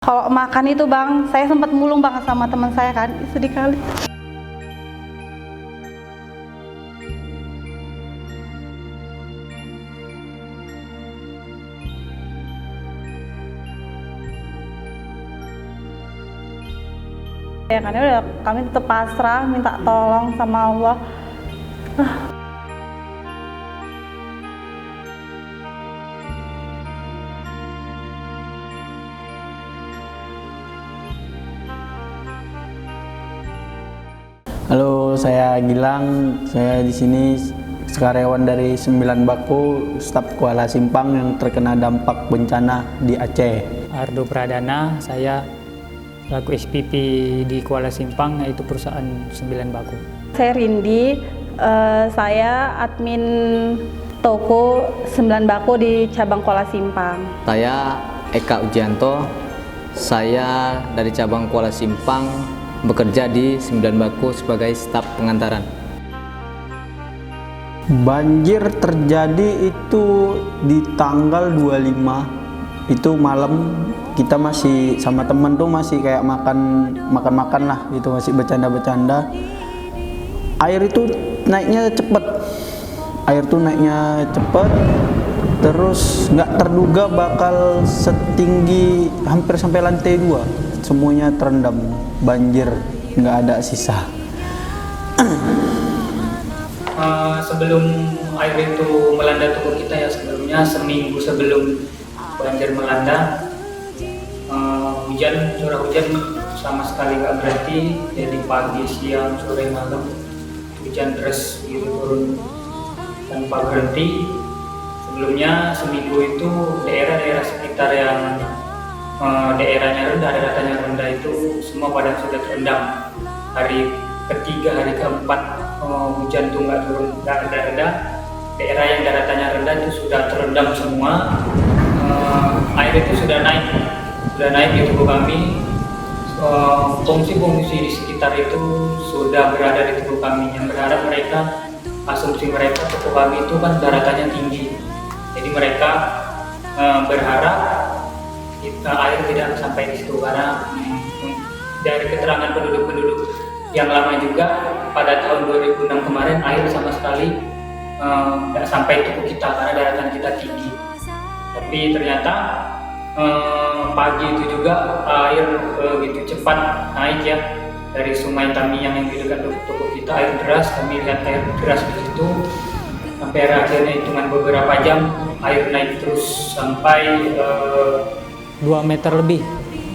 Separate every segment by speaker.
Speaker 1: Kalau makan itu bang, saya sempat mulung banget sama teman saya kan, sedih kali. Ya kan udah kami tetap pasrah, minta tolong sama Allah.
Speaker 2: Halo, saya Gilang. Saya di sini karyawan dari 9 Bako, staf Kuala Simpang yang terkena dampak bencana di Aceh.
Speaker 3: Ardo Pradana, saya selaku SPP di Kuala Simpang, yaitu perusahaan 9 Bako.
Speaker 1: Saya Rindi, saya admin toko 9 Bako di cabang Kuala Simpang.
Speaker 4: Saya Eka Ujianto, saya dari cabang Kuala Simpang bekerja di 9 Bako sebagai staf pengantaran.
Speaker 2: Banjir terjadi itu di tanggal 25, itu malam. Kita masih sama teman tuh masih kayak makan lah gitu, masih bercanda-bercanda. Air itu naiknya cepet, terus nggak terduga bakal setinggi hampir sampai lantai 2. Semuanya terendam banjir, nggak ada sisa.
Speaker 3: Sebelum air itu melanda toko kita ya, sebelumnya seminggu sebelum banjir melanda, curah hujan sama sekali nggak berhenti. Jadi pagi, siang, sore, malam hujan deras gitu turun tanpa berhenti. Sebelumnya seminggu itu daerah-daerah sekitar yang daerahnya rendah, daeratannya rendah itu semua pada sudah terendam. Hari ketiga, hari keempat hujan itu nggak turun, nggak reda. Daerah yang daratannya rendah itu sudah terendam semua. Air itu sudah naik di tubuh kami. Pengungsi-pengungsi di sekitar itu sudah berada di tubuh kami. Yang berharap mereka, asumsi mereka tubuh kami itu kan daratannya tinggi. Jadi mereka berharap air tidak sampai di situ, karena dari keterangan penduduk-penduduk yang lama juga pada tahun 2006 kemarin air sama sekali tidak sampai tubuh kita karena daratan kita tinggi. Tapi ternyata pagi itu juga air begitu cepat naik ya, dari Sungai Tamiang yang di dekat toko kita, air deras. Kami lihat air deras begitu sampai akhirnya hitungan beberapa jam air naik terus sampai 2 meter lebih,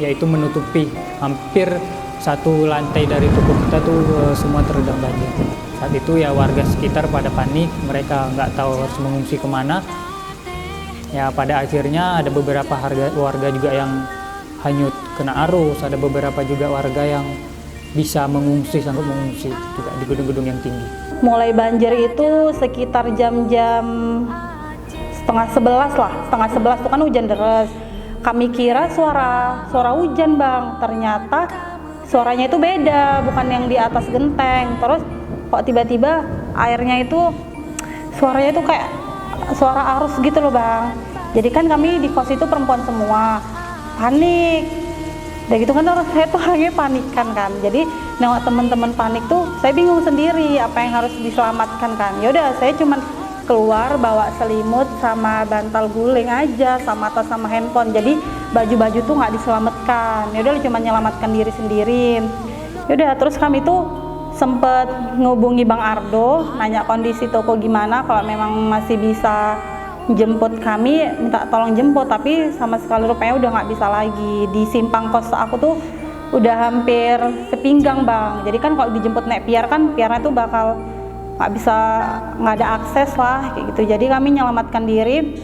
Speaker 3: yaitu menutupi hampir satu lantai dari toko kita tuh semua terendam banjir. Saat itu ya warga sekitar pada panik, mereka nggak tahu harus mengungsi kemana. Ya pada akhirnya ada beberapa warga juga yang hanyut kena arus, ada beberapa juga warga yang bisa mengungsi, sanggup mengungsi juga di gedung-gedung yang tinggi.
Speaker 1: Mulai banjir itu sekitar jam-jam setengah 11 tuh kan hujan deras. Kami kira suara hujan bang, ternyata suaranya itu beda, bukan yang di atas genteng. Terus kok tiba-tiba airnya itu suaranya itu kayak suara arus gitu loh bang. Jadi kan kami di kos itu perempuan semua, panik. Dan gitu kan orang saya tuh hanya panikan kan. Jadi nengok teman-teman panik tuh saya bingung sendiri apa yang harus diselamatkan kan. Ya udah saya cuman keluar bawa selimut sama bantal guling aja, sama tas sama handphone. Jadi baju-baju tuh nggak diselamatkan. Ya udah cuma menyelamatkan diri sendiri. Ya udah terus kami tuh sempet ngubungi Bang Ardo, nanya kondisi toko gimana, kalau memang masih bisa jemput kami minta tolong jemput. Tapi sama sekali rupanya udah nggak bisa lagi. Di simpang kos aku tuh udah hampir sepinggang bang. Jadi kan kalau dijemput naik piar kan piarnya tuh bakal nggak ada akses lah kayak gitu. Jadi kami menyelamatkan diri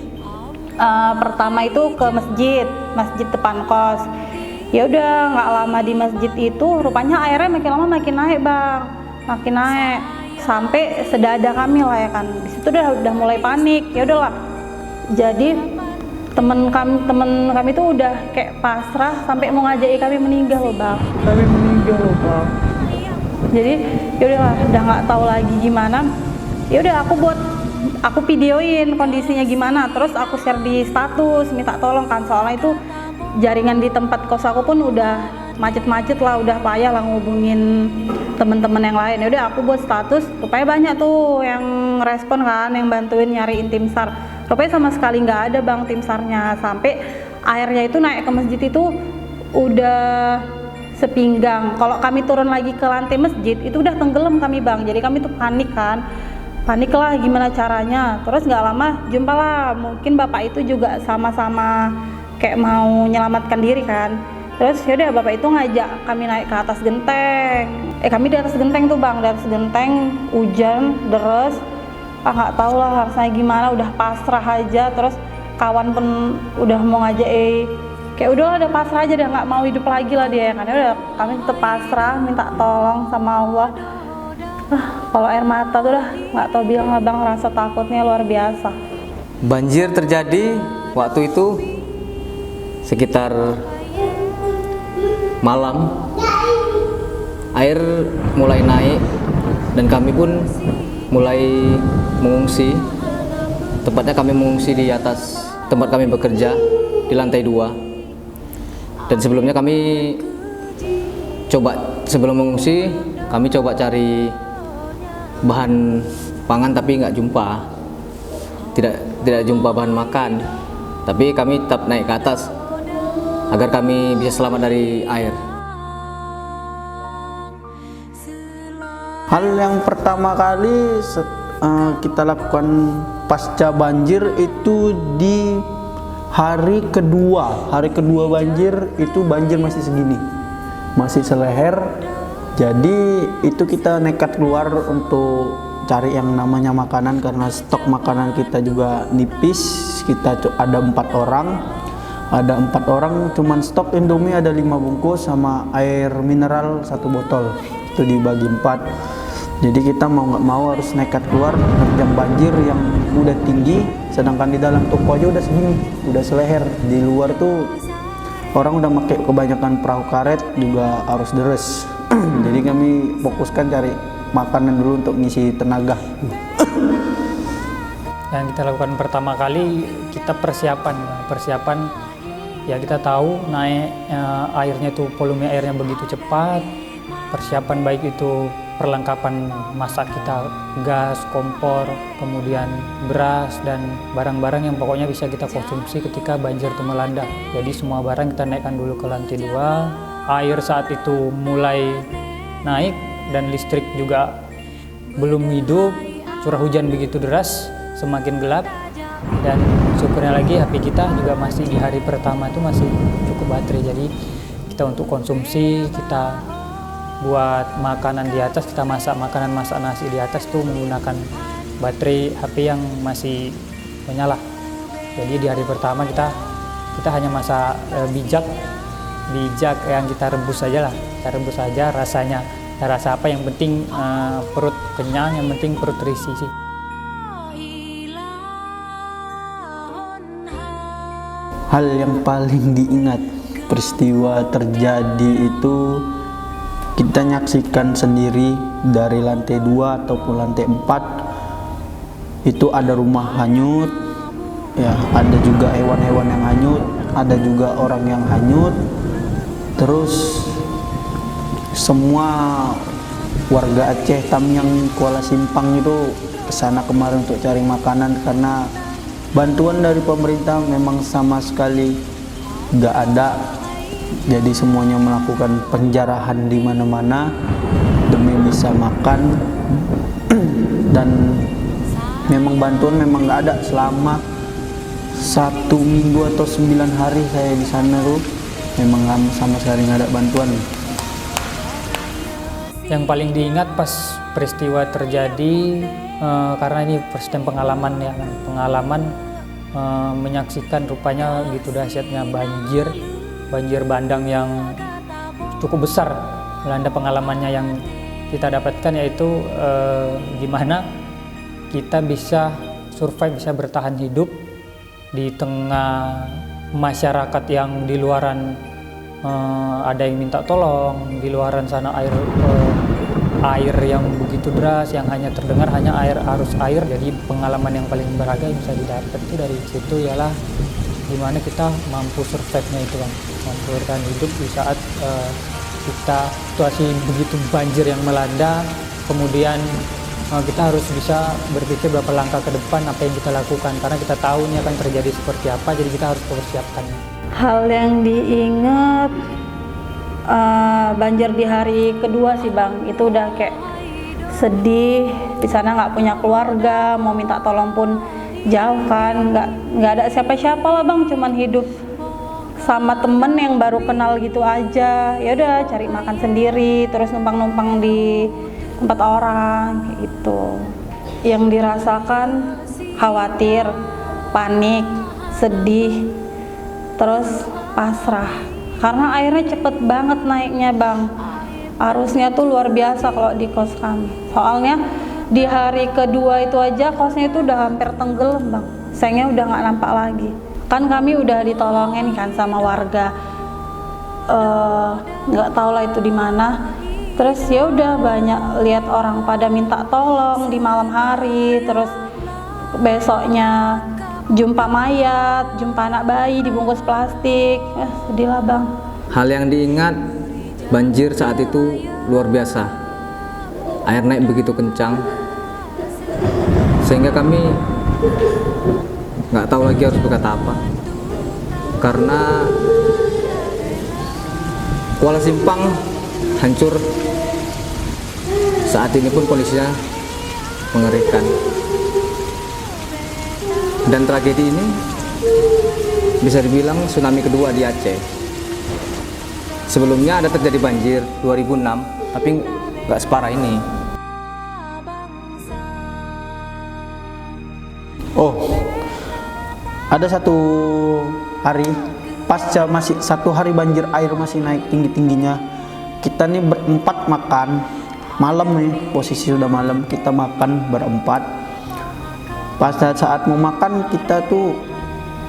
Speaker 1: pertama itu ke masjid depan kos. Ya udah nggak lama di masjid itu rupanya airnya makin lama makin naik bang, makin naik sampai sedada kami lah ya kan. Di situ udah mulai panik. Ya udahlah, jadi temen kami tuh udah kayak pasrah sampai mau ngajak kami meninggal loh bang. Jadi yaudahlah, udah nggak tahu lagi gimana. Ya udah aku videoin kondisinya gimana, terus aku share di status minta tolong kan, soalnya itu jaringan di tempat kos aku pun udah macet-macet lah, udah payah lah ngubungin temen-temen yang lain. Ya udah aku buat status, rupanya banyak tuh yang respon kan, yang bantuin nyariin tim SAR. Rupanya sama sekali nggak ada bang tim SAR-nya, sampai airnya itu naik ke masjid itu udah sepinggang. Kalau kami turun lagi ke lantai masjid itu udah tenggelam kami bang, jadi kami tuh panik kan, panik lah gimana caranya. Terus nggak lama jumpalah, mungkin bapak itu juga sama-sama kayak mau menyelamatkan diri kan. Terus yaudah bapak itu ngajak kami naik ke atas genteng. Kami di atas genteng tuh bang, di atas genteng hujan deres. Nggak tahu lah harusnya gimana, udah pasrah aja. Terus kawan pun udah mau ngajak kayak udah pasrah aja, udah nggak mau hidup lagi lah dia kan. Udah kami tetap pasrah, minta tolong sama Allah. Kalau air mata tuh udah nggak tahu bilang lah bang, rasa takutnya luar biasa.
Speaker 4: Banjir terjadi waktu itu sekitar malam, air mulai naik dan kami pun mulai mengungsi. Tepatnya kami mengungsi di atas tempat kami bekerja di lantai 2. Dan sebelumnya kami sebelum mengungsi kami coba cari bahan pangan tapi nggak jumpa, tidak jumpa bahan makan. Tapi kami tetap naik ke atas agar kami bisa selamat dari air.
Speaker 2: Hal yang pertama kali kita lakukan pasca banjir itu di hari kedua banjir, itu banjir masih segini, masih seleher. Jadi itu kita nekat keluar untuk cari yang namanya makanan karena stok makanan kita juga nipis. Kita ada 4 orang cuman stok Indomie ada 5 bungkus sama air mineral 1 botol, itu dibagi 4. Jadi kita mau nggak mau harus nekat keluar menerjang banjir yang udah tinggi, sedangkan di dalam toko aja udah segini, udah seleher. Di luar tuh orang udah pakai kebanyakan perahu karet juga harus deres. Jadi kami fokuskan cari makanan dulu untuk ngisi tenaga.
Speaker 3: Yang kita lakukan pertama kali, kita persiapan ya, kita tahu naik airnya tuh, volume airnya begitu cepat. Persiapan baik itu perlengkapan masak kita, gas, kompor, kemudian beras dan barang-barang yang pokoknya bisa kita konsumsi ketika banjir itu melanda. Jadi semua barang kita naikkan dulu ke lantai 2. Air saat itu mulai naik dan listrik juga belum hidup. Curah hujan begitu deras, semakin gelap, dan syukurnya lagi HP kita juga masih di hari pertama itu masih cukup baterai. Jadi kita untuk konsumsi, kita buat makanan di atas, kita masak nasi di atas tuh menggunakan baterai HP yang masih menyala. Jadi di hari pertama kita hanya masak bijak yang kita rebus saja lah, kita rebus saja rasanya. Rasa apa yang penting perut kenyang, yang penting perut terisi sih.
Speaker 2: Hal yang paling diingat peristiwa terjadi itu kita nyaksikan sendiri dari lantai 2 ataupun lantai 4 itu ada rumah hanyut ya, ada juga hewan-hewan yang hanyut, ada juga orang yang hanyut. Terus semua warga Aceh Tamiang Kuala Simpang itu kesana kemarin untuk cari makanan karena bantuan dari pemerintah memang sama sekali nggak ada. Jadi semuanya melakukan penjarahan di mana-mana demi bisa makan. Dan memang bantuan memang nggak ada selama 1 minggu atau 9 hari saya di sana tuh, memang sama sekali nggak ada bantuan.
Speaker 3: Yang paling diingat pas peristiwa terjadi, karena ini first time pengalaman menyaksikan rupanya gitu dahsyatnya banjir bandang yang cukup besar melanda. Pengalamannya yang kita dapatkan yaitu gimana kita bisa survive, bisa bertahan hidup di tengah masyarakat yang di luaran ada yang minta tolong, di luaran sana air yang begitu deras, yang hanya terdengar hanya arus air. Jadi pengalaman yang paling berharga yang bisa didapat itu dari situ ialah
Speaker 5: gimana kita mampu survive-nya itu Bang, mampu bertahan hidup di saat kita situasi begitu banjir yang melanda, kemudian kita harus bisa berpikir berapa langkah ke depan apa yang kita lakukan, karena kita tahu ini akan terjadi seperti apa, jadi kita harus mempersiapkannya.
Speaker 1: Hal yang diingat banjir di hari kedua sih Bang, itu udah kayak sedih, di sana nggak punya keluarga, mau minta tolong pun jauh kan, nggak ada siapa-siapa lah Bang, cuman hidup sama temen yang baru kenal gitu aja. Ya udah cari makan sendiri, terus numpang-numpang di tempat orang kayak gitu. Yang dirasakan khawatir, panik, sedih, terus pasrah. Karena airnya cepet banget naiknya Bang. Arusnya tuh luar biasa kalau di kos kami. Soalnya di hari kedua itu aja kosnya itu udah hampir tenggelam Bang. Sengnya udah nggak nampak lagi. Kan kami udah ditolongin kan sama warga, nggak tahu lah itu di mana. Terus ya udah banyak lihat orang pada minta tolong di malam hari. Terus besoknya jumpa mayat, jumpa anak bayi dibungkus plastik. Sedih lah Bang.
Speaker 4: Hal yang diingat, banjir saat itu luar biasa. Air naik begitu kencang sehingga kami nggak tahu lagi harus berkata apa, karena Kuala Simpang hancur. Saat ini pun kondisinya mengerikan, dan tragedi ini bisa dibilang tsunami kedua di Aceh. Sebelumnya ada terjadi banjir 2006, tapi nggak separah ini.
Speaker 2: Oh, ada satu hari pasca masih satu hari banjir, air masih naik tinggi-tingginya. Kita nih berempat makan malam nih, posisi sudah malam, kita makan berempat. Pas saat mau makan kita tuh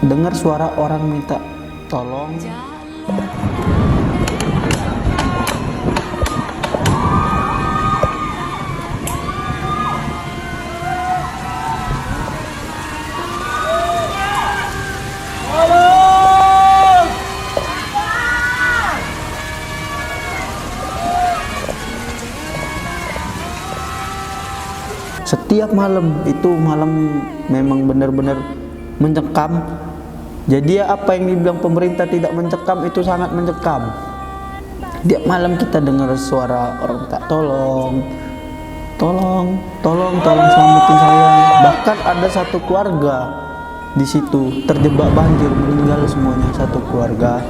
Speaker 2: dengar suara orang minta tolong. Setiap malam itu memang benar-benar mencekam. Jadi apa yang dibilang pemerintah tidak mencekam itu sangat mencekam. Tiap malam kita dengar suara orang tak tolong selamatin saya. Bahkan ada satu keluarga di situ terjebak banjir, meninggal semuanya satu keluarga.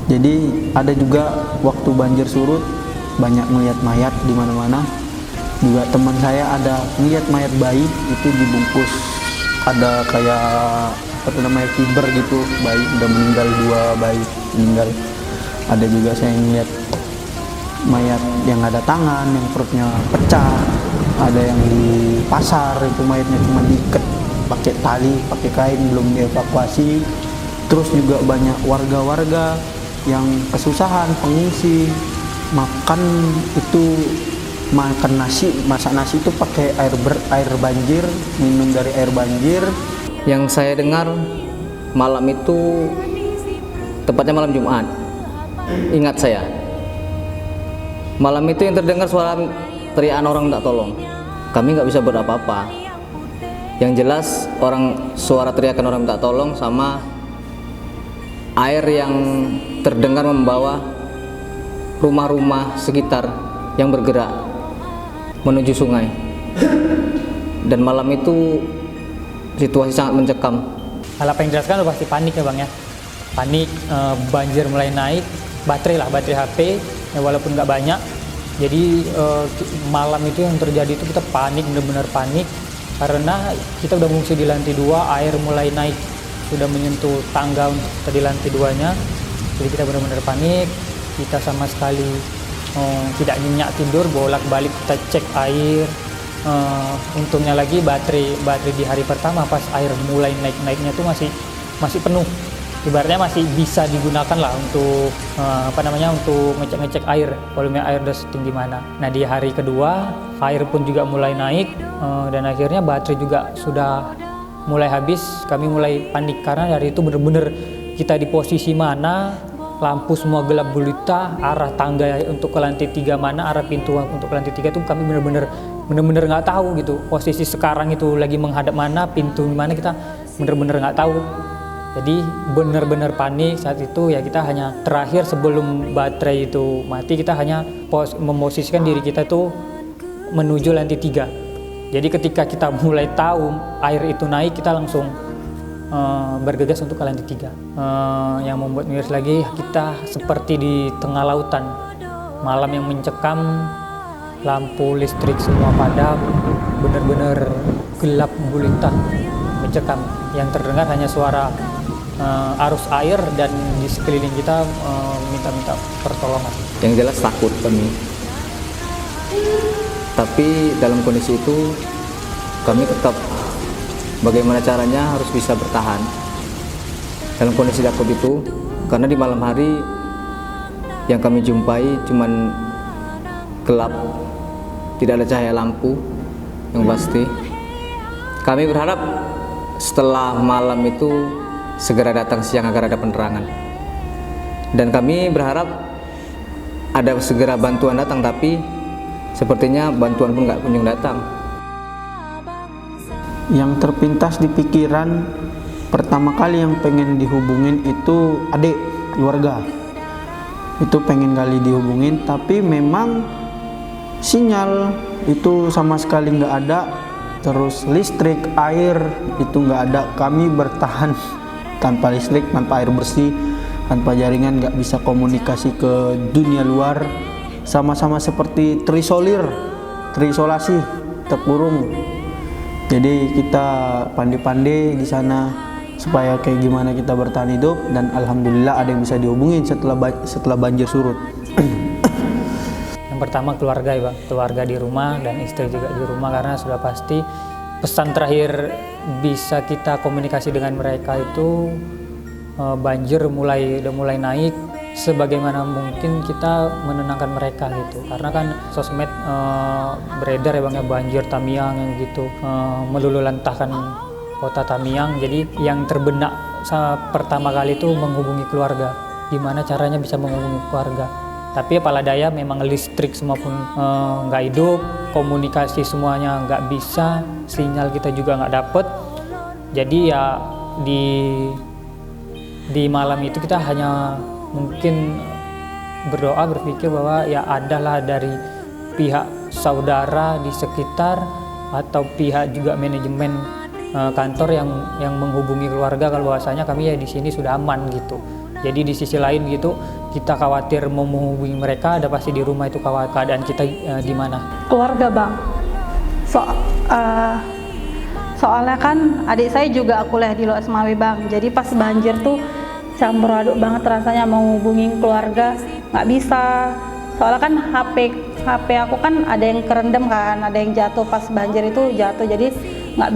Speaker 2: Jadi ada juga waktu banjir surut banyak melihat mayat di mana-mana. Juga teman saya ada ngeliat mayat bayi itu dibungkus, ada kayak apa namanya fiber gitu, bayi udah meninggal, 2 bayi meninggal. Ada juga saya ngeliat mayat yang ada tangan, yang perutnya pecah. Ada yang di pasar itu mayatnya cuma diikat pakai tali, pakai kain, belum dievakuasi. Terus juga banyak warga-warga yang kesusahan, pengungsi, makan itu makan nasi, masak nasi itu pakai air banjir, minum dari air banjir.
Speaker 4: Yang saya dengar malam itu, tepatnya malam Jumat, ingat saya, malam itu yang terdengar suara teriakan orang tak tolong. Kami nggak bisa buat apa-apa. Yang jelas suara teriakan orang tak tolong sama air yang terdengar membawa rumah-rumah sekitar yang bergerak menuju sungai. Dan malam itu situasi sangat mencekam.
Speaker 5: Hal apa yang dijelaskan udah pasti panik ya Bang ya. Panik, banjir mulai naik, baterai HP ya, walaupun nggak banyak. Jadi malam itu yang terjadi itu kita panik, benar-benar panik, karena kita udah mengungsi di lantai 2, air mulai naik, sudah menyentuh tangga untuk kita di lantai 2-nya. Jadi kita benar-benar panik, kita sama sekali tidak nyenyak tidur, bolak-balik kita cek air. Untungnya lagi baterai di hari pertama pas air mulai naik-naiknya tuh masih penuh, ibaratnya masih bisa digunakan lah untuk untuk ngecek air, volume air udah setinggi mana. Nah di hari kedua air pun juga mulai naik, dan akhirnya baterai juga sudah mulai habis, kami mulai panik karena dari itu bener-bener kita di posisi mana, lampu semua gelap gulita, arah tangga untuk ke lantai 3 mana, arah pintu untuk ke lantai 3 tuh kami bener-bener nggak tahu gitu. Posisi sekarang itu lagi menghadap mana, pintu mana, kita bener-bener nggak tahu. Jadi bener-bener panik saat itu ya. Kita hanya terakhir sebelum baterai itu mati, kita hanya memosisikan diri kita tuh menuju lantai 3. Jadi ketika kita mulai tahu air itu naik, kita langsung bergegas untuk ke lantai 3. Yang membuat miris lagi, kita seperti di tengah lautan, malam yang mencekam, lampu listrik semua padam, benar-benar gelap gulita, mencekam. Yang terdengar hanya suara arus air dan di sekeliling kita minta pertolongan.
Speaker 4: Yang jelas takut kami. Tapi dalam kondisi itu kami tetap bagaimana caranya harus bisa bertahan dalam kondisi takut itu, karena di malam hari yang kami jumpai cuman gelap, tidak ada cahaya lampu yang pasti. Kami berharap setelah malam itu segera datang siang agar ada penerangan, dan kami berharap ada segera bantuan datang, tapi sepertinya bantuan pun nggak kunjung datang.
Speaker 2: Yang terpintas di pikiran pertama kali yang pengen dihubungin itu adik, keluarga. Itu pengen kali dihubungin, tapi memang sinyal itu sama sekali nggak ada. Terus listrik, air itu nggak ada. Kami bertahan tanpa listrik, tanpa air bersih, tanpa jaringan, nggak bisa komunikasi ke dunia luar. Sama-sama seperti terisolasi, terkurung. Jadi kita pandai-pandai di sana supaya kayak gimana kita bertahan hidup, dan alhamdulillah ada yang bisa dihubungin setelah banjir surut.
Speaker 5: Yang pertama keluarga ya Bang, keluarga di rumah dan istri juga di rumah, karena sudah pasti pesan terakhir bisa kita komunikasi dengan mereka itu banjir udah mulai naik, sebagaimana mungkin kita menenangkan mereka gitu. Karena kan sosmed beredar ya Bang ya, banjir Tamiang yang gitu melululantahkan kota Tamiang. Jadi yang terbenak pertama kali itu menghubungi keluarga, gimana caranya bisa menghubungi keluarga. Tapi apalah daya, memang listrik semua pun nggak hidup, komunikasi semuanya nggak bisa, sinyal kita juga nggak dapet. Jadi ya di malam itu kita hanya mungkin berdoa, berpikir bahwa ya adalah dari pihak saudara di sekitar atau pihak juga manajemen kantor yang menghubungi keluarga kalau bahwasanya kami ya di sini sudah aman gitu. Jadi di sisi lain gitu, kita khawatir mau menghubungi mereka, ada pasti di rumah itu keadaan kita di mana.
Speaker 1: Keluarga Bang, soalnya kan adik saya juga kuliah di Loes Mawe Bang. Jadi pas banjir tuh campur aduk banget rasanya, mau hubungin keluarga nggak bisa. Soalnya kan HP aku kan ada yang kerendam kan, ada yang jatuh pas banjir itu jatuh, jadi nggak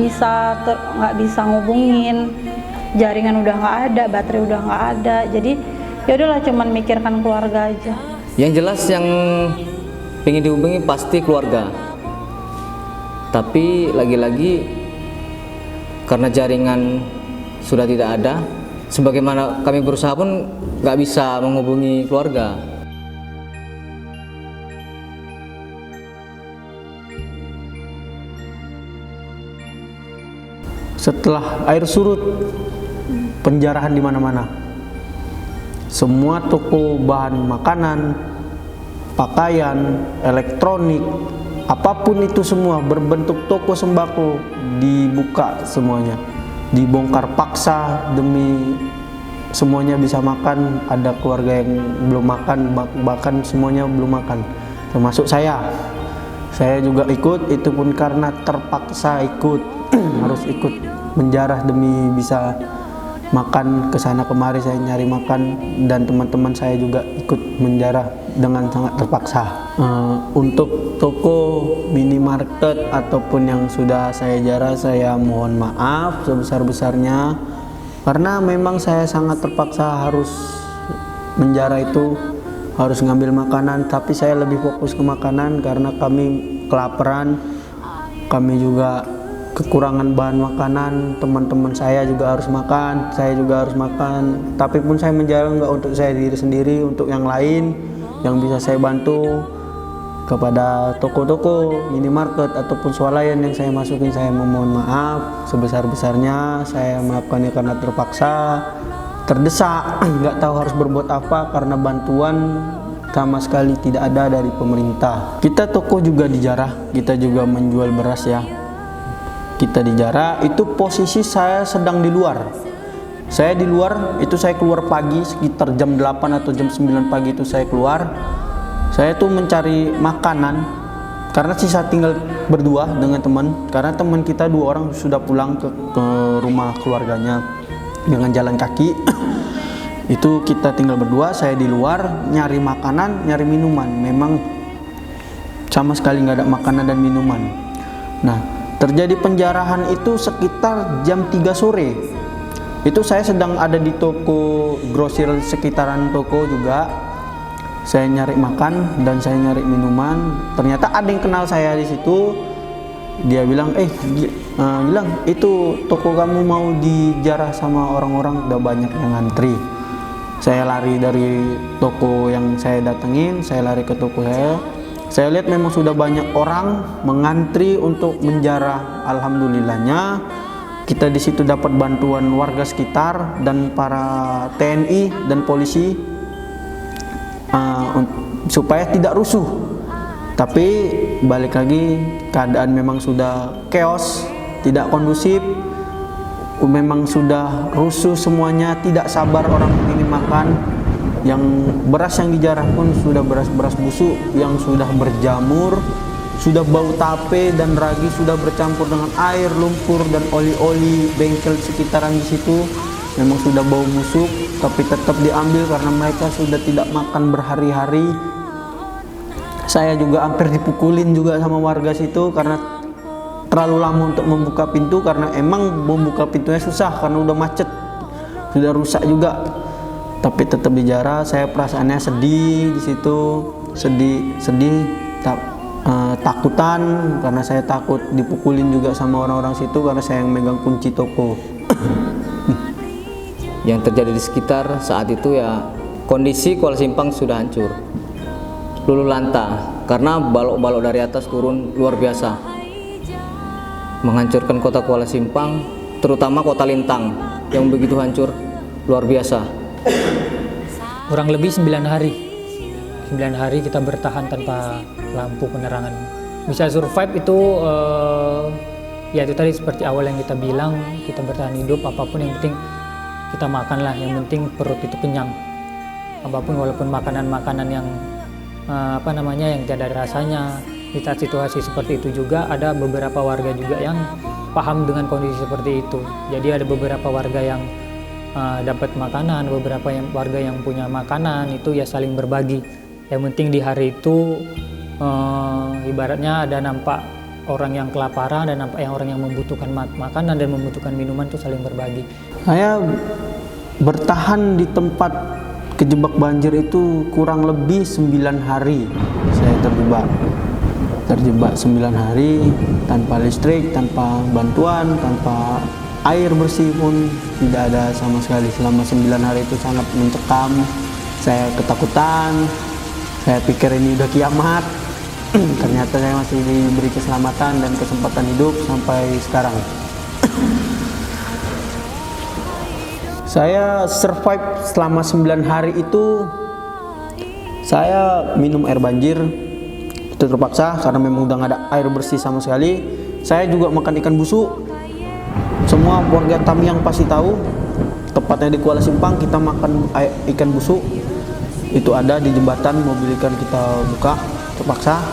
Speaker 1: bisa ngubungin. Jaringan udah nggak ada, baterai udah nggak ada, jadi ya udahlah cuman mikirkan keluarga aja.
Speaker 4: Yang jelas yang ingin dihubungi pasti keluarga, tapi lagi-lagi karena jaringan sudah tidak ada, sebagaimana kami berusaha pun nggak bisa menghubungi keluarga.
Speaker 2: Setelah air surut, penjarahan di mana-mana. Semua toko bahan makanan, pakaian, elektronik, apapun itu semua berbentuk toko sembako dibuka semuanya. Dibongkar paksa demi semuanya bisa makan. Ada keluarga yang belum makan, bahkan semuanya belum makan. Termasuk saya. Saya juga ikut, itu pun karena terpaksa ikut. Harus ikut menjarah demi bisa makan, kesana kemari saya nyari makan, dan teman-teman saya juga ikut menjarah dengan sangat terpaksa. Untuk toko, minimarket ataupun yang sudah saya jarah, saya mohon maaf sebesar-besarnya karena memang saya sangat terpaksa harus menjarah itu, harus ngambil makanan, tapi saya lebih fokus ke makanan karena kami kelaparan, kami juga kekurangan bahan makanan, teman-teman saya juga harus makan, saya juga harus makan. Tapi pun saya menjaga nggak untuk saya diri sendiri, untuk yang lain yang bisa saya bantu. Kepada toko-toko, minimarket ataupun swalayan yang saya masukin, saya memohon maaf sebesar-besarnya. Saya melakukannya karena terpaksa, terdesak, nggak tahu harus berbuat apa karena bantuan sama sekali tidak ada dari pemerintah. Kita toko juga dijarah, kita juga menjual beras ya. Kita dijarah, itu posisi saya sedang di luar. Saya di luar, itu saya keluar pagi sekitar jam 8 atau jam 9 pagi itu saya keluar. Saya tuh mencari makanan karena sisa tinggal berdua dengan teman, karena teman kita 2 orang sudah pulang ke rumah keluarganya dengan jalan kaki. Itu kita tinggal berdua, saya di luar nyari makanan, nyari minuman. Memang sama sekali nggak ada makanan dan minuman. Nah, terjadi penjarahan itu sekitar jam 3 sore. Itu saya sedang ada di toko grosir sekitaran toko juga. Saya nyari makan dan saya nyari minuman. Ternyata ada yang kenal saya di situ. Dia bilang, bilang itu toko kamu mau dijarah sama orang-orang, udah banyak yang ngantri. Saya lari dari toko yang saya datengin, saya lari ke toko saya. Saya lihat memang sudah banyak orang mengantri untuk menjarah. Alhamdulillahnya kita di situ dapat bantuan warga sekitar dan para TNI dan polisi supaya tidak rusuh. Tapi balik lagi, keadaan memang sudah chaos, tidak kondusif, memang sudah rusuh semuanya, tidak sabar orang ingin makan. Yang beras yang dijarah pun sudah beras-beras busuk yang sudah berjamur, sudah bau tape dan ragi, sudah bercampur dengan air, lumpur dan oli-oli bengkel sekitaran di situ. Memang sudah bau busuk, tapi tetap diambil karena mereka sudah tidak makan berhari-hari. Saya juga hampir dipukulin juga sama warga situ karena terlalu lama untuk membuka pintu, karena emang membuka pintunya susah karena udah macet, sudah rusak juga. Tapi tetap dijarah. Saya perasaannya sedih di situ, sedih, takutan karena saya takut dipukulin juga sama orang-orang situ karena saya yang megang kunci toko.
Speaker 4: Yang terjadi di sekitar saat itu ya, kondisi Kuala Simpang sudah hancur, luluh lantah karena balok-balok dari atas turun luar biasa, menghancurkan kota Kuala Simpang, terutama kota Lintang yang begitu hancur luar biasa.
Speaker 5: Kurang lebih 9 hari kita bertahan tanpa lampu penerangan. Bisa survive itu ya itu tadi seperti awal yang kita bilang, kita bertahan hidup, apapun yang penting kita makan lah, yang penting perut itu kenyang. Apapun, walaupun makanan-makanan yang yang tidak ada rasanya. Di saat situasi seperti itu juga ada beberapa warga juga yang paham dengan kondisi seperti itu. Jadi ada beberapa warga yang dapat makanan, beberapa warga yang punya makanan, itu ya saling berbagi. Yang penting di hari itu ibaratnya ada nampak orang yang kelaparan dan nampak orang yang membutuhkan makanan dan membutuhkan minuman, itu saling berbagi.
Speaker 2: Saya bertahan di tempat kejebak banjir itu kurang lebih 9 hari. Saya terjebak 9 hari tanpa listrik, tanpa bantuan, tanpa air bersih pun tidak ada sama sekali. Selama 9 hari itu sangat mencekam. Saya ketakutan, saya pikir ini udah kiamat. Ternyata saya masih diberi keselamatan dan kesempatan hidup sampai sekarang. Saya survive selama 9 hari itu. Saya minum air banjir, itu terpaksa karena memang udah gak ada air bersih sama sekali. Saya juga makan ikan busuk. Semua warga Tamiang pasti tahu, tepatnya di Kuala Simpang kita makan ikan busuk. Itu ada di jembatan, mobil ikan kita buka, terpaksa.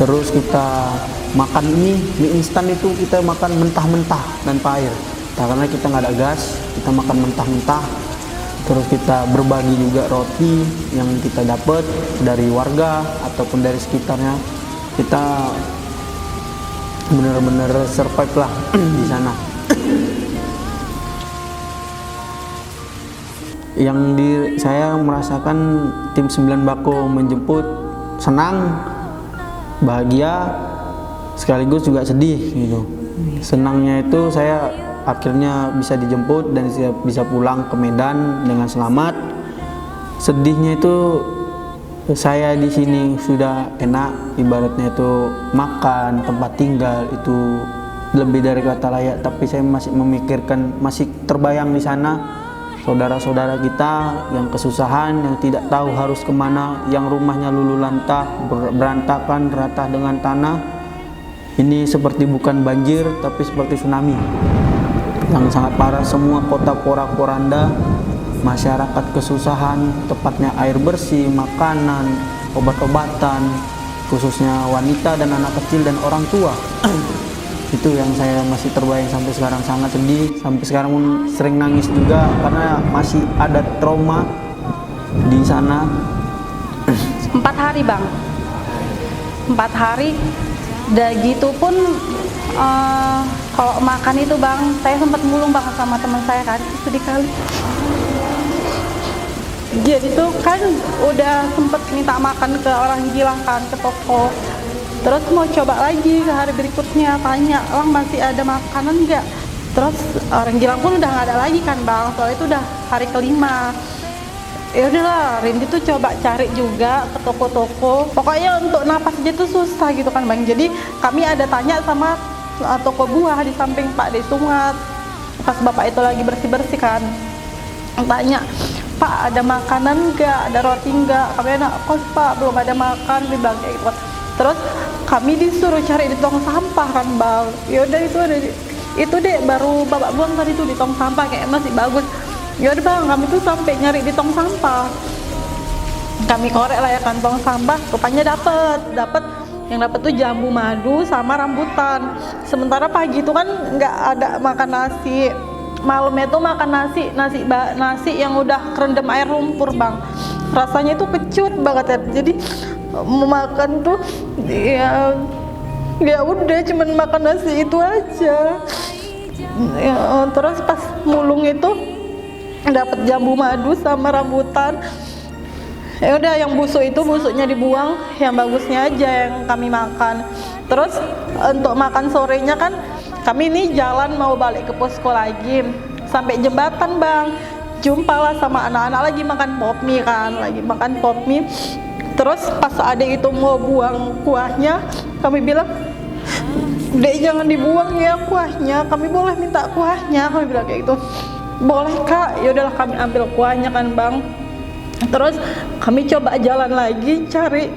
Speaker 2: Terus kita makan mie instan, itu kita makan mentah-mentah tanpa air. Karena kita nggak ada gas, kita makan mentah-mentah. Terus kita berbagi juga roti yang kita dapat dari warga ataupun dari sekitarnya. Kita benar-benar survive lah di sana. Saya merasakan tim 9 Bako menjemput, senang, bahagia, sekaligus juga sedih gitu. Senangnya itu saya akhirnya bisa dijemput dan bisa pulang ke Medan dengan selamat. Sedihnya itu saya di sini sudah enak, ibaratnya itu makan, tempat tinggal itu lebih dari kata layak, tapi saya masih memikirkan, masih terbayang di sana saudara-saudara kita yang kesusahan, yang tidak tahu harus kemana, yang rumahnya luluh lantah, berantakan, rata dengan tanah. Ini seperti bukan banjir, tapi seperti tsunami yang sangat parah. Semua kota porak-poranda, masyarakat kesusahan, tepatnya air bersih, makanan, obat-obatan, khususnya wanita dan anak kecil dan orang tua. Itu yang saya masih terbayang sampai sekarang, sangat sedih. Sampai sekarang pun sering nangis juga karena masih ada trauma di sana.
Speaker 1: 4 hari bang, 4 hari. Udah gitu pun kalau makan itu bang, saya sempat mulung bang sama teman saya kan, sedih kali. Jadi tuh kan udah sempet minta makan ke orang Gilang kan, ke toko. Terus mau coba lagi ke hari berikutnya, tanya, "Lang, masih ada makanan nggak?" Terus orang Gilang pun udah nggak ada lagi kan bang, soalnya itu udah hari kelima. Ya udahlah, Rindi tuh coba cari juga ke toko-toko. Pokoknya untuk napas aja tuh susah gitu kan bang. Jadi kami ada tanya sama toko buah di samping Pak De Sungat. Pas bapak itu lagi bersih-bersih kan, tanya, "Pak, ada makanan nggak? Ada roti nggak?" Kami anak kos, "Pak, belum ada makan," dibilang kayak gitu. Terus kami disuruh cari di tong sampah kan bang. Yaudah itu ada itu deh, baru bapak buang tadi tuh di tong sampah, kayak masih bagus. Yaudah bang, kami tuh sampai nyari di tong sampah. Kami korek lah ya kan tong sampah, rupanya dapet yang dapet tuh jambu madu sama rambutan. Sementara pagi itu kan nggak ada makan nasi. Malamnya tuh makan nasi yang udah kerendam air lumpur bang. Rasanya tuh kecut banget ya. Jadi mau makan tuh ya udah cuman makan nasi itu aja. Ya, terus pas mulung itu dapat jambu madu sama rambutan. Ya udah, yang busuknya dibuang, yang bagusnya aja yang kami makan. Terus untuk makan sorenya kan kami ini jalan mau balik ke posko lagi, sampai jembatan bang, jumpalah sama anak-anak lagi makan pop mie. Terus pas adek itu mau buang kuahnya, kami bilang, "Dek, jangan dibuang ya kuahnya, kami boleh minta kuahnya," kami bilang kayak gitu. "Boleh kak." Ya udahlah, kami ambil kuahnya kan bang. Terus kami coba jalan lagi cari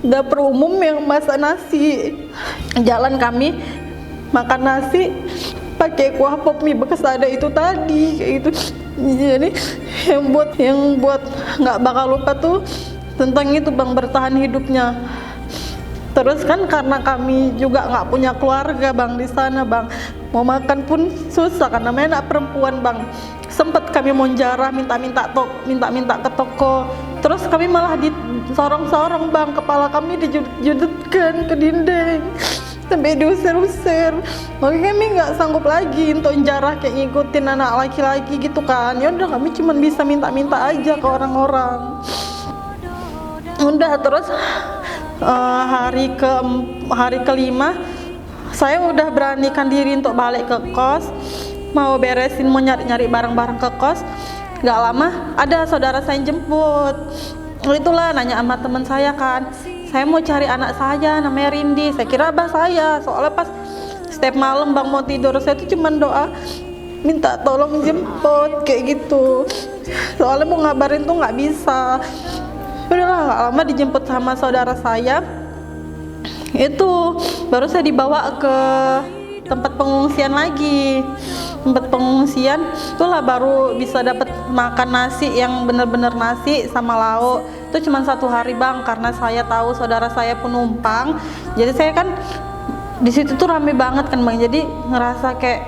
Speaker 1: dapur umum yang masak nasi. Jalan kami makan nasi pakai kuah pop mie bekas ada itu tadi kayak gitu. Jadi yang buat nggak bakal lupa tuh tentang itu bang, bertahan hidupnya. Terus kan karena kami juga nggak punya keluarga bang di sana bang, mau makan pun susah karena namanya anak perempuan bang. Sempet kami monjarah minta-minta ke toko. Terus kami malah disorong-sorong bang, kepala kami dijudutkan ke dinding sampai diusir-usir. Makanya kami nggak sanggup lagi untuk jarah kayak ngikutin anak laki-laki gitu kan. Ya udah, kami cuma bisa minta-minta aja ke orang-orang. Udah, terus hari kelima saya udah beranikan diri untuk balik ke kos, mau nyari barang-barang ke kos. Gak lama ada saudara saya yang jemput. Itulah nanya sama teman saya kan, "Saya mau cari anak saya namanya Rindi." Saya kira abah saya, soalnya pas setiap malam bang mau tidur saya tuh cuman doa minta tolong jemput kayak gitu. Soalnya mau ngabarin tuh nggak bisa. Udahlah, gak lama dijemput sama saudara saya. Itu baru saya dibawa ke tempat pengungsian lagi. Tempat pengungsian itulah baru bisa dapat makan nasi yang bener-bener nasi sama lauk. Itu cuma 1 hari bang, karena saya tahu saudara saya penumpang. Jadi saya kan di situ tuh rame banget kan bang. Jadi ngerasa kayak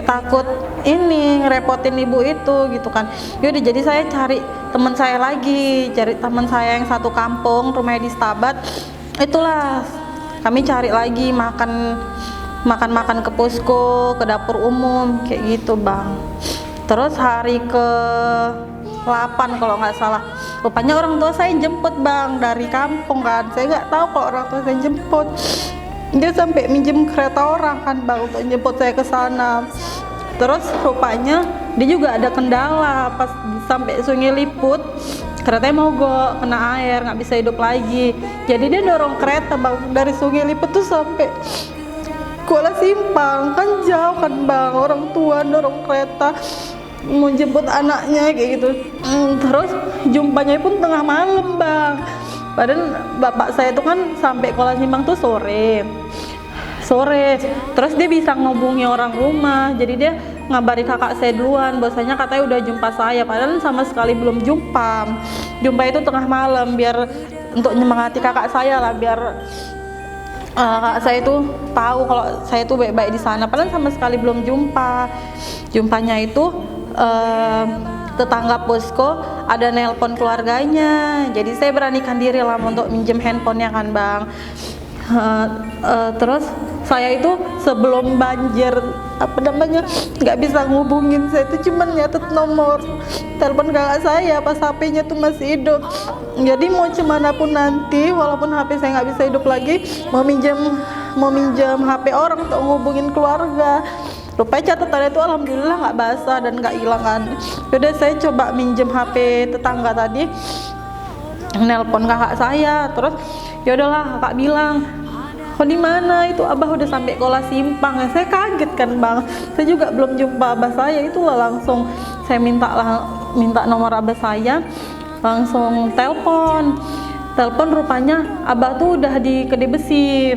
Speaker 1: takut ini ngerepotin ibu itu gitu kan. Yaudah, jadi saya cari teman saya yang satu kampung, rumahnya di Stabat. Itulah kami cari lagi makan ke posko, ke dapur umum kayak gitu bang. Terus hari ke-8 kalau nggak salah, rupanya orang tua saya jemput bang dari kampung kan. Saya nggak tahu kalau orang tua saya jemput. dia sampai minjem kereta orang kan bang untuk jemput saya ke sana. Terus rupanya dia juga ada kendala pas sampai Sungai Liput, keretanya mogok, kena air, nggak bisa hidup lagi. Jadi dia dorong kereta bang dari Sungai Liput tuh sampai Kuala Simpang, kan jauh kan bang, orang tua dorong kereta mau jemput anaknya kayak gitu. Terus jumpanya pun tengah malam bang, padahal bapak saya itu kan sampai Kuala Simpang tuh sore, terus dia bisa ngubungi orang rumah, jadi dia ngabari kakak saya duluan, bahwasanya katanya udah jumpa saya, padahal sama sekali belum jumpa itu tengah malam, biar untuk nyemangati kakak saya lah, biar kakak saya itu tahu kalau saya itu baik-baik di sana, padahal sama sekali belum jumpa. Jumpanya itu tetangga posko ada nelpon keluarganya, jadi saya beranikan diri lah untuk minjem handphonenya kan bang. Terus saya itu sebelum banjir nggak bisa ngubungin, saya itu cuman nyatet nomor telepon kakak saya pas HP-nya tuh masih hidup. Jadi mau kemana pun nanti, walaupun HP saya nggak bisa hidup lagi, mau minjem HP orang untuk ngubungin keluarga. Rupanya catatannya itu alhamdulillah nggak basah dan nggak hilang kan. Yaudah saya coba minjem HP tetangga tadi, nelpon kakak saya, terus yaudahlah kakak bilang, kok di mana itu abah udah sampai Kuala Simpang. Saya kaget kan bang, saya juga belum jumpa abah saya, itulah langsung saya minta nomor abah saya, langsung telepon rupanya abah tuh udah di Kedai Besi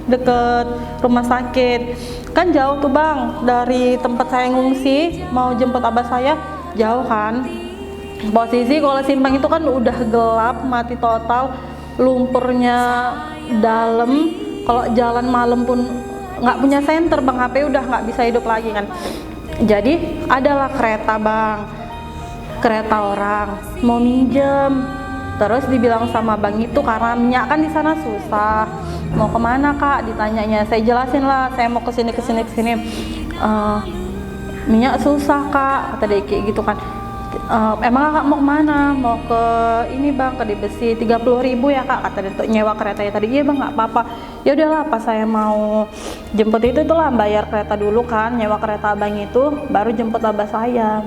Speaker 1: deket rumah sakit, kan jauh tuh bang dari tempat saya ngungsi, mau jemput abah saya jauh kan. Posisi Kuala Simpang itu kan udah gelap, mati total, lumpurnya dalam, kalau jalan malam pun nggak punya senter bang, HP udah nggak bisa hidup lagi kan. Jadi adalah kereta bang, kereta orang mau minjem, terus dibilang sama bang itu karena minyak kan di sana susah, mau kemana kak ditanyanya, saya jelasin lah saya mau kesini, minyak susah kak, kata dia kayak gitu kan. Emang kakak mau kemana? Mau ke ini bang, Kedai Besi, 30.000 ya kak, kata dia untuk nyewa keretanya tadi. Iya bang nggak apa-apa. Ya udahlah pas saya mau jemput itulah bayar kereta dulu kan, nyewa kereta abang itu, baru jemput abah saya.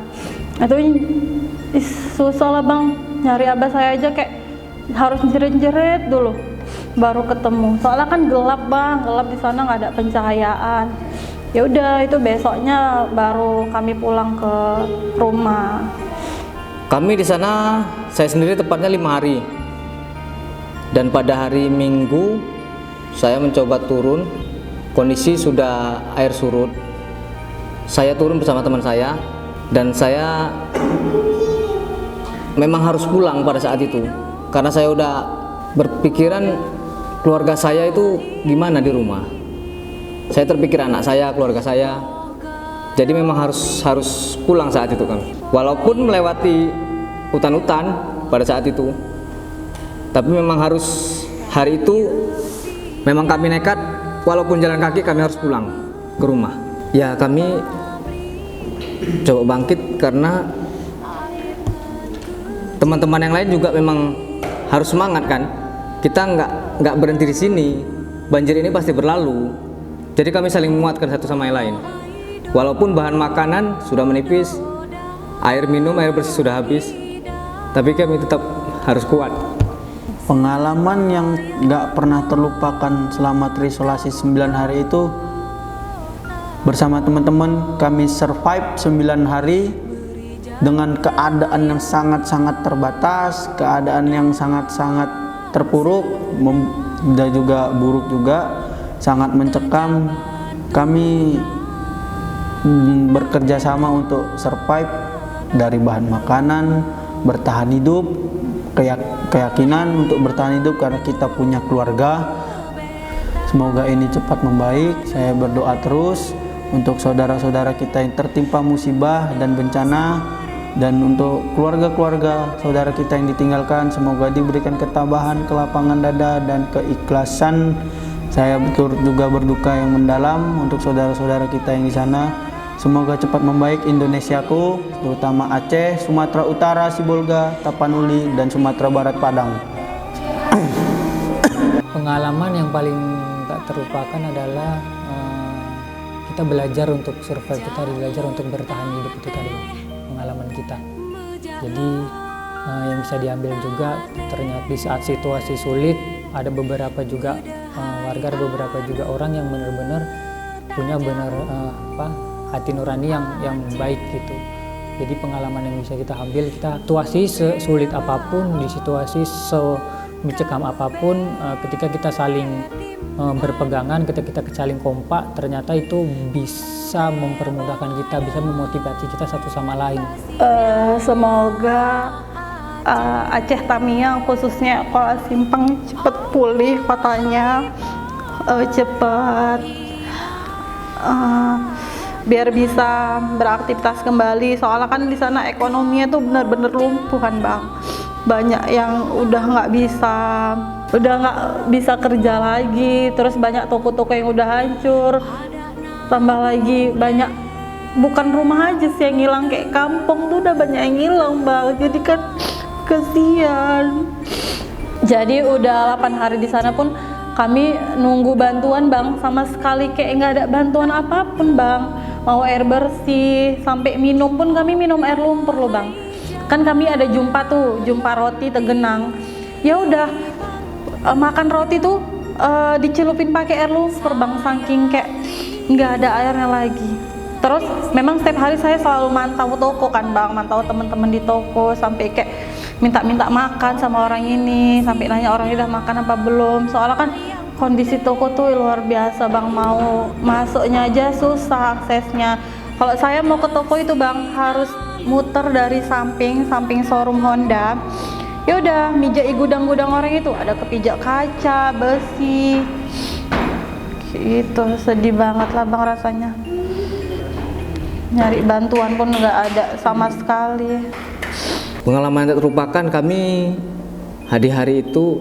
Speaker 1: Itu susah lah bang, nyari abah saya aja kayak harus jerit-jerit dulu baru ketemu. Soalnya kan gelap bang, gelap di sana nggak ada pencahayaan. Ya udah itu besoknya baru kami pulang ke rumah.
Speaker 4: Kami di sana, saya sendiri tepatnya 5 hari. Dan pada hari Minggu saya mencoba turun, kondisi sudah air surut. Saya turun bersama teman saya dan saya memang harus pulang pada saat itu karena saya udah berpikiran keluarga saya itu gimana di rumah. Saya terpikir anak saya, keluarga saya. Jadi memang harus pulang saat itu kan. Walaupun melewati hutan-hutan pada saat itu, tapi memang harus hari itu memang kami nekat. Walaupun jalan kaki kami harus pulang ke rumah. Ya kami coba bangkit karena teman-teman yang lain juga memang harus semangat kan. Kita nggak berhenti di sini. Banjir ini pasti berlalu. Jadi kami saling menguatkan satu sama yang lain. Walaupun bahan makanan sudah menipis, air minum, air bersih sudah habis, tapi kami tetap harus kuat.
Speaker 2: Pengalaman yang nggak pernah terlupakan selama terisolasi 9 hari itu, bersama teman-teman kami survive 9 hari dengan keadaan yang sangat-sangat terbatas, keadaan yang sangat-sangat terpuruk dan juga buruk juga, sangat mencekam. Kami bekerja sama untuk survive dari bahan makanan, bertahan hidup, keyakinan untuk bertahan hidup karena kita punya keluarga. Semoga ini cepat membaik. Saya berdoa terus untuk saudara-saudara kita yang tertimpa musibah dan bencana, dan untuk keluarga-keluarga saudara kita yang ditinggalkan, semoga diberikan ketabahan, kelapangan dada, dan keikhlasan. Saya betul juga berduka yang mendalam untuk saudara-saudara kita yang di sana. Semoga cepat membaik Indonesiaku, terutama Aceh, Sumatera Utara, Sibolga, Tapanuli, dan Sumatera Barat Padang.
Speaker 5: Pengalaman yang paling tak terlupakan adalah kita belajar untuk survive, kita belajar untuk bertahan hidup, itu tadi pengalaman kita. Jadi yang bisa diambil juga, ternyata di saat situasi sulit ada beberapa juga warga, ada beberapa juga orang yang benar-benar punya hati nurani yang baik gitu. Jadi pengalaman yang bisa kita ambil, kita situasi sesulit apapun, di situasi mencekam apapun, ketika kita saling berpegangan, ketika kita saling kompak, ternyata itu bisa mempermudahkan kita, bisa memotivasi kita satu sama lain.
Speaker 1: Semoga Aceh Tamiang khususnya Kuala Simpang cepat pulih kotanya, cepat biar bisa beraktivitas kembali. Soalnya kan di sana ekonominya tuh benar-benar lumpuh kan bang. Banyak yang udah nggak bisa kerja lagi. Terus banyak toko-toko yang udah hancur. Tambah lagi banyak, bukan rumah aja sih yang hilang, kayak kampung tuh udah banyak yang hilang bang. Jadi kan kesian. Jadi udah 8 hari di sana pun kami nunggu bantuan bang, sama sekali kayak nggak ada bantuan apapun bang. Mau air bersih, sampai minum pun kami minum air lumpur loh bang. Kan kami ada jumpa roti tegenang. Ya udah makan roti tuh dicelupin pakai air lumpur bang, saking kayak nggak ada airnya lagi. Terus memang setiap hari saya selalu mantau toko kan bang, mantau teman-teman di toko, sampai kayak minta makan sama orang ini, sampai nanya orang ini udah makan apa belum. Soalnya kan kondisi toko tuh luar biasa bang, mau masuknya aja susah aksesnya. Kalau saya mau ke toko itu bang harus muter dari samping showroom Honda. Ya udah mijai gudang-gudang orang itu, ada kepijak kaca, besi. Gitu, sedih banget lah bang rasanya. Nyari bantuan pun nggak ada sama sekali.
Speaker 4: Pengalaman yang tak terlupakan, kami hari itu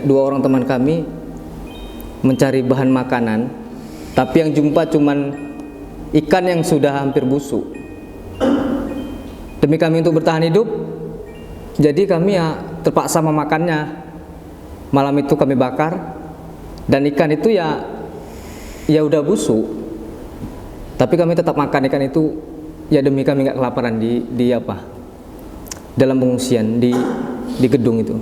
Speaker 4: dua orang teman kami mencari bahan makanan, tapi yang jumpa cuman ikan yang sudah hampir busuk. Demi kami untuk bertahan hidup, jadi kami ya terpaksa memakannya. Malam itu kami bakar, dan ikan itu ya udah busuk, tapi kami tetap makan ikan itu. Ya demi kami nggak kelaparan di dalam pengungsian di gedung itu.